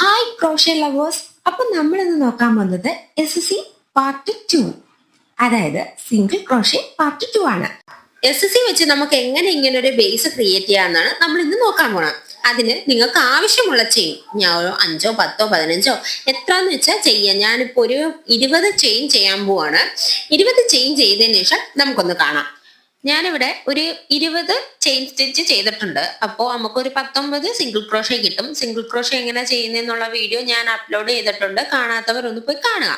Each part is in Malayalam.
Hi crochet lovers. അപ്പൊ നമ്മൾ ഇന്ന് നോക്കാൻ പോകുന്നത് SSC പാർട്ട് 2, അതായത് സിംഗിൾ ക്രോഷ്യ പാർട്ട് 2 ആണ്. SSC വെച്ച് നമുക്ക് എങ്ങനെ ഇങ്ങനെ ഒരു ബേസ് ക്രിയേറ്റ് ചെയ്യാന്നാണ് നമ്മൾ ഇന്ന് നോക്കാൻ പോണം. അതിന് നിങ്ങൾക്ക് ആവശ്യമുള്ള ചെയിൻ ഞാൻ ഒരു 5, 10, 15 എത്രന്ന് വെച്ചാൽ ചെയ്യാം. ഞാനിപ്പോ ഒരു 20 ചെയിൻ ചെയ്യാൻ പോവാണ്. 20 ചെയിൻ ചെയ്തതിന് ശേഷം നമുക്കൊന്ന് കാണാം. ഞാനിവിടെ ഒരു 20 ചെയിൻ സ്റ്റിച്ച് ചെയ്തിട്ടുണ്ട്. അപ്പോൾ നമുക്കൊരു 19 സിംഗിൾ ക്രോഷ്യ കിട്ടും. സിംഗിൾ ക്രോഷ്യ എങ്ങനെ ചെയ്യുന്നതെന്നുള്ള വീഡിയോ ഞാൻ അപ്ലോഡ് ചെയ്തിട്ടുണ്ട്. കാണാത്തവർ ഒന്ന് പോയി കാണുക.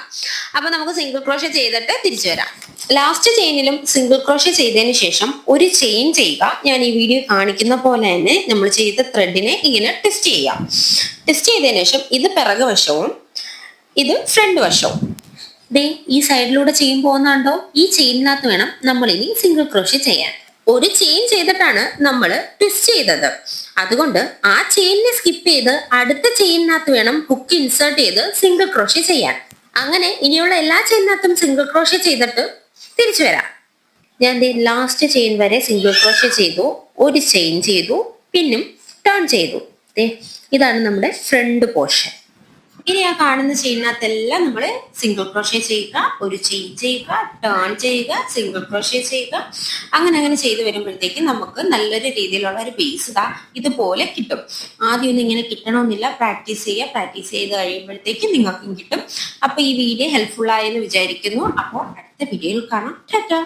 അപ്പൊ നമുക്ക് സിംഗിൾ ക്രോഷ്യ ചെയ്തിട്ട് തിരിച്ചു വരാം. ലാസ്റ്റ് ചെയിനിലും സിംഗിൾ ക്രോഷ്യ ചെയ്തതിന് ശേഷം ഒരു ചെയിൻ ചെയ്യുക. ഞാൻ ഈ വീഡിയോ കാണിക്കുന്ന പോലെ തന്നെ നമ്മൾ ചെയ്ത ത്രെഡിനെ ഇങ്ങനെ ടെസ്റ്റ് ചെയ്യാം. ടെസ്റ്റ് ചെയ്തതിന് ശേഷം ഇത് പിറകു വശവും ഇത് ഫ്രണ്ട് വശവും ദേ ഈ സൈഡിലൂടെ ചെയിൻ പോകുന്നുണ്ടോ? ഈ ചെയിനിനകത്ത് വേണം നമ്മൾ ഇനി സിംഗിൾ ക്രോഷ്യ ചെയ്യാൻ. ഒരു ചെയിൻ ചെയ്തിട്ടാണ് നമ്മൾ ട്വിസ്റ്റ് ചെയ്തത്. അതുകൊണ്ട് ആ ചെയിനിനെ സ്കിപ്പ് ചെയ്ത് അടുത്ത ചെയിനിനകത്ത് വേണം ഹുക്ക് ഇൻസേർട്ട് ചെയ്ത് സിംഗിൾ ക്രോഷ്യ ചെയ്യാൻ. അങ്ങനെ ഇനിയുള്ള എല്ലാ ചെയിനിനകത്തും സിംഗിൾ ക്രോഷ്യ ചെയ്തിട്ട് തിരിച്ചു വരാം. ഞാൻ ദേ ലാസ്റ്റ് ചെയിൻ വരെ സിംഗിൾ ക്രോഷ്യ ചെയ്തു, ഒരു ചെയിൻ ചെയ്തു, പിന്നും ടേൺ ചെയ്തു. ഇതാണ് നമ്മുടെ ഫ്രണ്ട് പോർഷൻ. ഇനി ആ കാണുന്ന ചെയിനകത്തെല്ലാം നമ്മൾ സിംഗിൾ ക്രോഷ്യ ചെയ്യുക, ഒരു ചെയിൻ ചെയ്യുക, ടേൺ ചെയ്യുക, സിംഗിൾ ക്രോഷ്യ ചെയ്യുക. അങ്ങനെ ചെയ്ത് വരുമ്പോഴത്തേക്കും നമുക്ക് നല്ലൊരു രീതിയിലുള്ള ഒരു ബേസ് ഇതുപോലെ കിട്ടും. ആദ്യം ഒന്നും ഇങ്ങനെ കിട്ടണമെന്നില്ല, പ്രാക്ടീസ് ചെയ്ത് കഴിയുമ്പോഴത്തേക്കും നിങ്ങൾക്കും കിട്ടും. അപ്പൊ ഈ വീഡിയോ ഹെൽപ്ഫുൾ ആയെന്ന് വിചാരിക്കുന്നു. അപ്പോൾ അടുത്ത വീഡിയോയിൽ കാണാം. ടാറ്റാ.